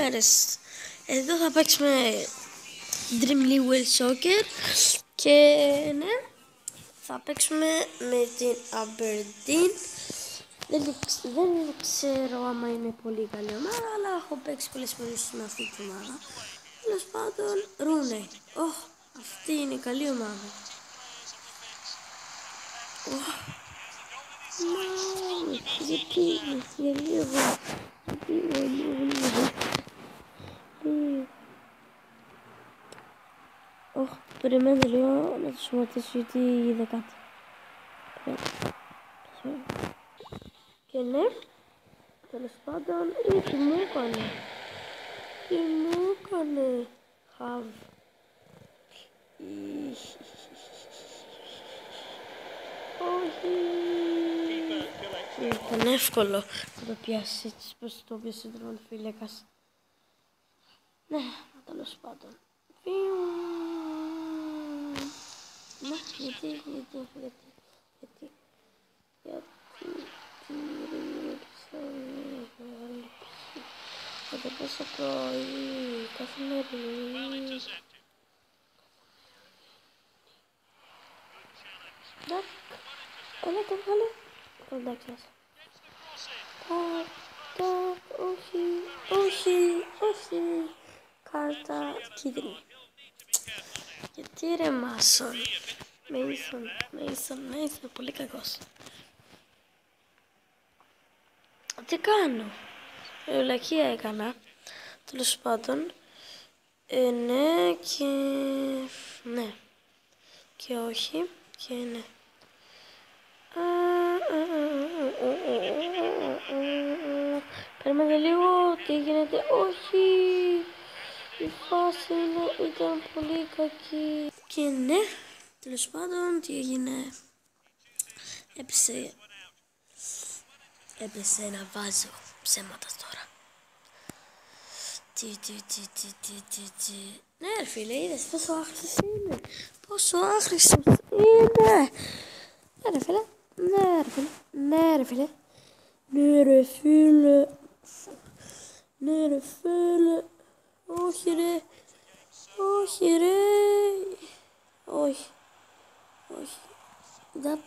μέρες. Εδώ θα παίξουμε Dream League World Soccer και ναι, θα παίξουμε με την Aberdeen. Δεν ξέρω άμα είναι πολύ καλή ομάδα, αλλά έχω παίξει πολλές φορές με αυτή την ομάδα. Τέλος πάντων, Ρούνεϊ. Αυτή είναι καλή ομάδα. Γιατί, για λίγο. Περιμένετε λίγο να το σχηματίσω γιατί είδα κάτι. Και ναι, τέλος πάντων, τι μου έκανε. Όχι. Ήταν εύκολο να το πιάσει έτσι πως το πιάσει ο τερματοφύλακας. Ναι, τέλος πάντων. Ναι, γιατί. Θα το πέσω πρωί, καθημερινή. Έλα το βγάλε. Εντάξει, όχι. Κάρτα κίτρινη. Γιατί ρε Μάσον. Μέισον, πολύ κακός. Τι κάνω. Ευλακία έκανα. Τέλος πάντων. Ναι και... ναι. Και όχι. Και ναι. Περιμένετε λίγο. Τι γίνεται. Όχι. Η φάση ήταν πολύ κακή. Και ναι. Τέλος πάντων. Τι έγινε. Έπεσε να βάζω ψέματα τώρα. Ναι ρε φίλε, είδες πόσο άχρηστος είναι. Ναι ρε φίλε. Όχι ρε. Δαπ.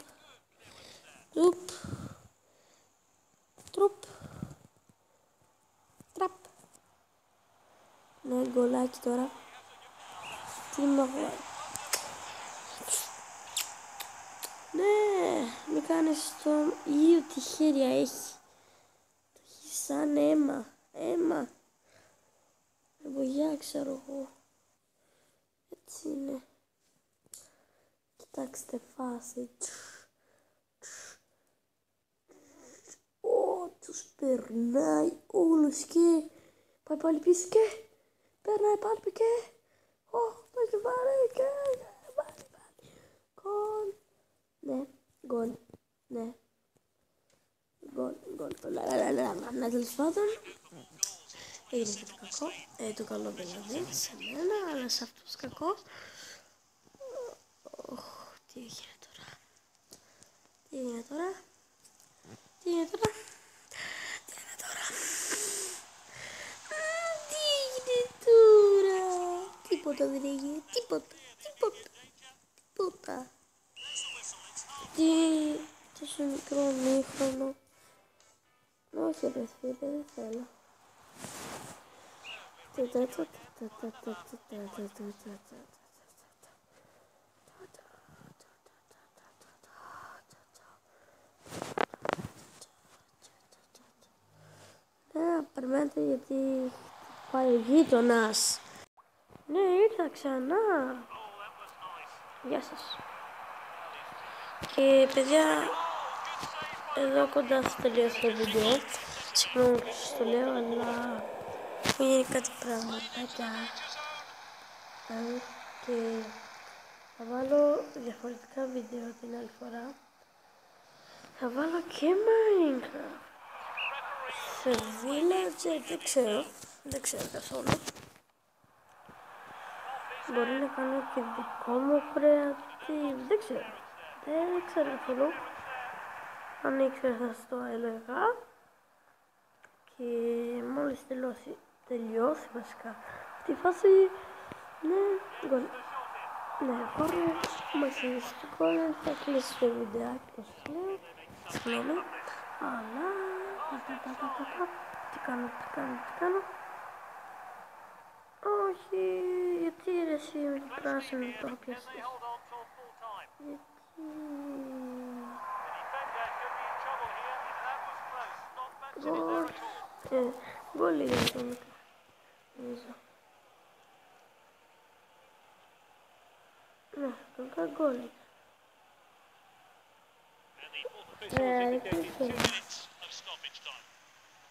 Τρουπ. Τραπ. Ναι, γκολάκι τώρα. Τι μαγώ. Ναι, μη κάνεις το ίδιο τι χέρια έχει. Το έχει σαν αίμα. Βογιά ξέρω εγώ. Έτσι είναι. Κοιτάξτε φάση. Τους περνάει όλους και πάει πάλι πίσω και περνάει πάλι και το έχει βάλει και πάλι γκολ. Ναι, γκολ. Ναι, τέλος πάντων έγινε και το κακό, το καλό δηλαδή σε μένα, αλλά σε αυτούς κακό. Τι έγινε τώρα. Τίποτα δεν έγινε, τίποτα. Τι, τόσο μικρό μήχρονο. Όχι ρε φίλε, δεν θέλω. Ναι, περιμένετε γιατί πάει ο γείτονας. Ναι, ήρθα ξανά. Γεια σας. Και παιδιά, εδώ κοντά θα τελειώσει το βίντεο. Συγγνώμη που σας το λέω, αλλά έχουν γίνει κάτι πραγματάκια. Και θα βάλω διαφορετικά βίντεο την άλλη φορά. Θα βάλω και Minecraft. Σε Villager δεν ξέρω καθόλου. Μπορεί να κάνω και δικό μου creative, δεν ξέρω καθόλου. Αν ήξερα θα σας το έλεγα. Και μόλις τελειώσει βασικά αυτή η φάση. Ναι, γκολ. Ναι, κόρνερ, μας είδες το κόρνερ, θα κλείσει το βιντεάκι, όπως λέω. Συγγνώμη, αλλά... Τι κάνω. Όχι, γιατί ρε εσύ με το πράσινο το έπιασες. Γιατί... Γκολ. Γκολ είναι το μικρό. Νομίζω. Ναι, το γκολ είναι.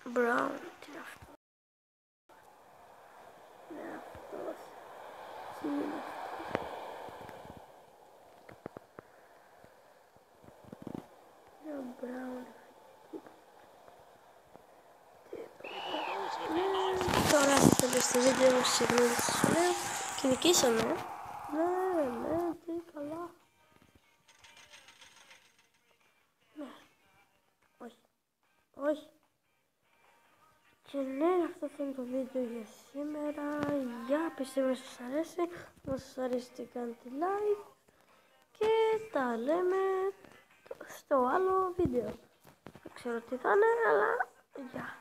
Μπράουν, τι είναι αυτό. Ναι, αυτός. Τι είναι αυτό. Είναι ο Μπράουν. Τώρα θα τελειώσει το βίντεο, συγγνώμη σας λέω. Και νικήσαμε. Ναι, τι καλά. Ναι, όχι. Και ναι, αυτό θα είναι το βίντεο για σήμερα. Γεια, πιστεύω να σας αρέσει. Αν σας αρέσει κάντε like. Και τα λέμε στο άλλο βίντεο. Δεν ξέρω τι θα είναι, αλλά γεια.